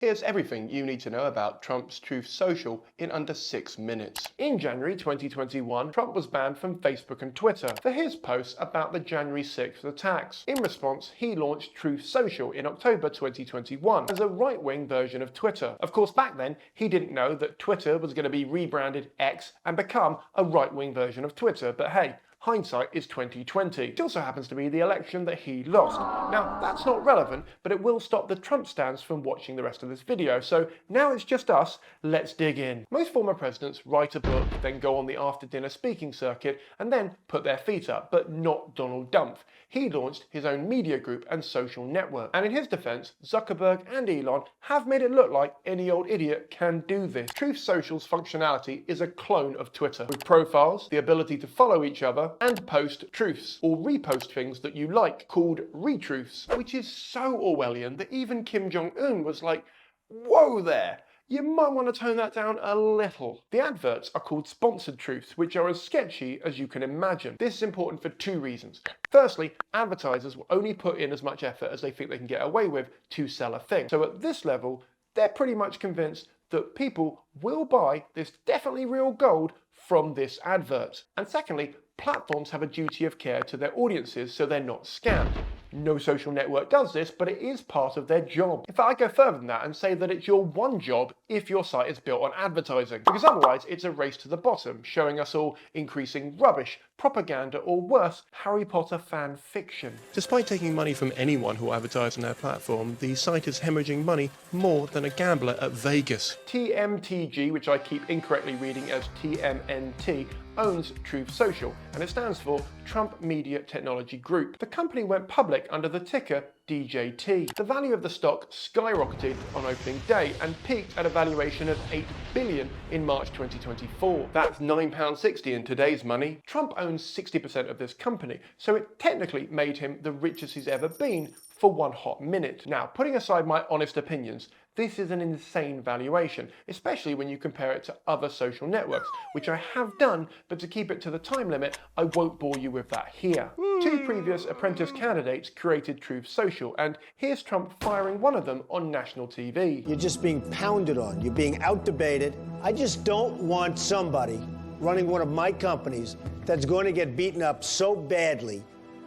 Here's everything you need to know about Trump's Truth Social in under 6 minutes. In January 2021, Trump was banned from Facebook and Twitter for his posts about the January 6th attacks. In response, he launched Truth Social in October 2021 as a right-wing version of Twitter. Of course, back then, he didn't know that Twitter was going to be rebranded X and become a right-wing version of Twitter, but hey, hindsight is 2020. It also happens to be the election that he lost. Now, that's not relevant, but it will stop the Trump stans from watching the rest of this video. So now it's just us, let's dig in. Most former presidents write a book, then go on the after-dinner speaking circuit, and then put their feet up, but not Donald Trump. He launched his own media group and social network. And in his defense, Zuckerberg and Elon have made it look like any old idiot can do this. Truth Social's functionality is a clone of Twitter, with profiles, the ability to follow each other, and post truths, or repost things that you like, called retruths, which is so Orwellian that even Kim Jong-un was like, whoa there, you might want to tone that down a little. The adverts are called sponsored truths, which are as sketchy as you can imagine. This is important for two reasons. Firstly, advertisers will only put in as much effort as they think they can get away with to sell a thing. So at this level, they're pretty much convinced that people will buy this definitely real gold from this advert. And secondly, platforms have a duty of care to their audiences so they're not scammed. No social network does this, but it is part of their job. In fact, I go further than that and say that it's your one job if your site is built on advertising, because otherwise it's a race to the bottom, showing us all increasing rubbish, propaganda, or worse, Harry Potter fan fiction. Despite taking money from anyone who advertised on their platform, the site is hemorrhaging money more than a gambler at Vegas. TMTG, which I keep incorrectly reading as TMNT, owns Truth Social, and it stands for Trump Media Technology Group. The company went public under the ticker DJT. The value of the stock skyrocketed on opening day and peaked at a valuation of $8 billion in March 2024. That's £9.60 in today's money. Trump owns 60% of this company, so it technically made him the richest he's ever been for one hot minute. Now, putting aside my honest opinions, this is an insane valuation, especially when you compare it to other social networks, which I have done, but to keep it to the time limit, I won't bore you with that here. Two previous Apprentice candidates created Truth Social, and here's Trump firing one of them on national TV. You're just being pounded on. You're being out-debated. I just don't want somebody running one of my companies that's going to get beaten up so badly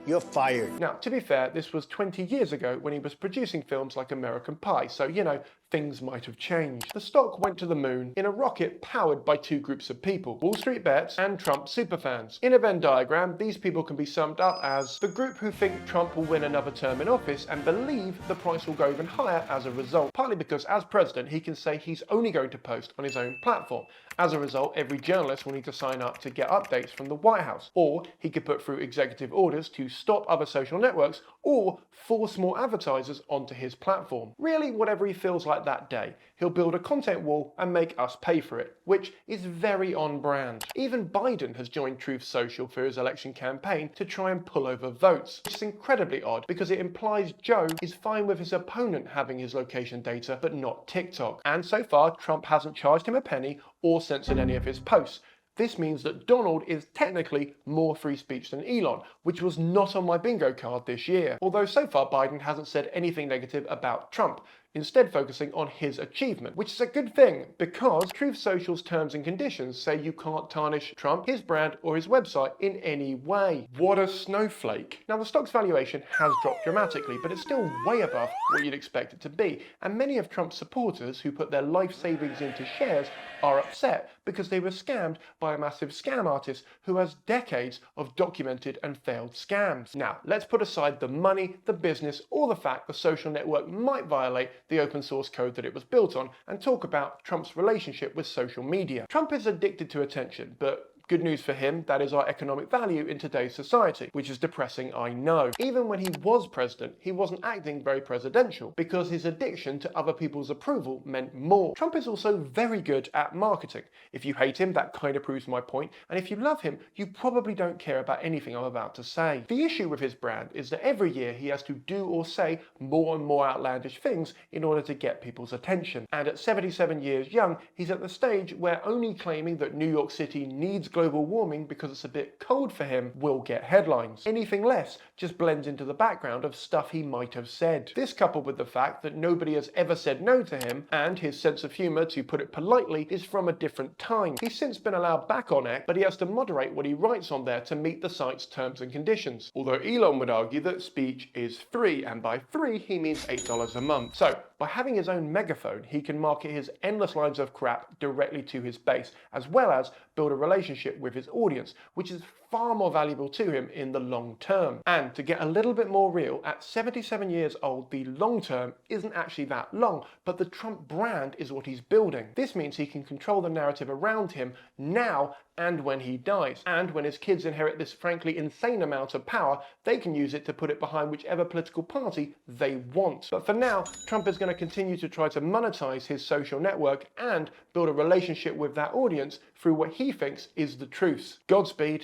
you're fired. Now, to be fair, this was 20 years ago when he was producing films like American Pie, so, you know, things might have changed. The stock went to the moon in a rocket powered by two groups of people, Wall Street bets and Trump superfans. In a Venn diagram, these people can be summed up as the group who think Trump will win another term in office and believe the price will go even higher as a result, partly because as president he can say he's only going to post on his own platform. As a result, every journalist will need to sign up to get updates from the White House, or he could put through executive orders to stop other social networks or force more advertisers onto his platform. Really, whatever he feels like that day, he'll build a content wall and make us pay for it, which is very on brand. Even Biden has joined Truth Social for his election campaign to try and pull over votes, which is incredibly odd because it implies Joe is fine with his opponent having his location data but not TikTok. And so far, Trump hasn't charged him a penny or censored any of his posts. This means that Donald is technically more free speech than Elon, which was not on my bingo card this year. Although so far Biden hasn't said anything negative about Trump, instead focusing on his achievement, which is a good thing because Truth Social's terms and conditions say you can't tarnish Trump, his brand, or his website in any way. What a snowflake. Now, the stock's valuation has dropped dramatically, but it's still way above what you'd expect it to be, and many of Trump's supporters who put their life savings into shares are upset because they were scammed by a massive scam artist who has decades of documented and failed scams. Now, let's put aside the money, the business, or the fact the social network might violate the open source code that it was built on, and talk about Trump's relationship with social media. Trump is addicted to attention, but good news for him, that is our economic value in today's society, which is depressing, I know. Even when he was president, he wasn't acting very presidential because his addiction to other people's approval meant more. Trump is also very good at marketing. If you hate him, that kind of proves my point, and if you love him, you probably don't care about anything I'm about to say. The issue with his brand is that every year he has to do or say more and more outlandish things in order to get people's attention. And at 77 years young, he's at the stage where only claiming that New York City needs global warming because it's a bit cold for him will get headlines. Anything less just blends into the background of stuff he might have said. This, coupled with the fact that nobody has ever said no to him, and his sense of humour, to put it politely, is from a different time. He's since been allowed back on X, but he has to moderate what he writes on there to meet the site's terms and conditions. Although Elon would argue that speech is free, and by free he means $8 a month. So, by having his own megaphone, he can market his endless lines of crap directly to his base, as well as build a relationship with his audience, which is far more valuable to him in the long term. And to get a little bit more real, at 77 years old, the long term isn't actually that long, but the Trump brand is what he's building. This means he can control the narrative around him now and when he dies. And when his kids inherit this frankly insane amount of power, they can use it to put it behind whichever political party they want. But for now, Trump is going to continue to try to monetize his social network and build a relationship with that audience through what he thinks is the truth. Godspeed.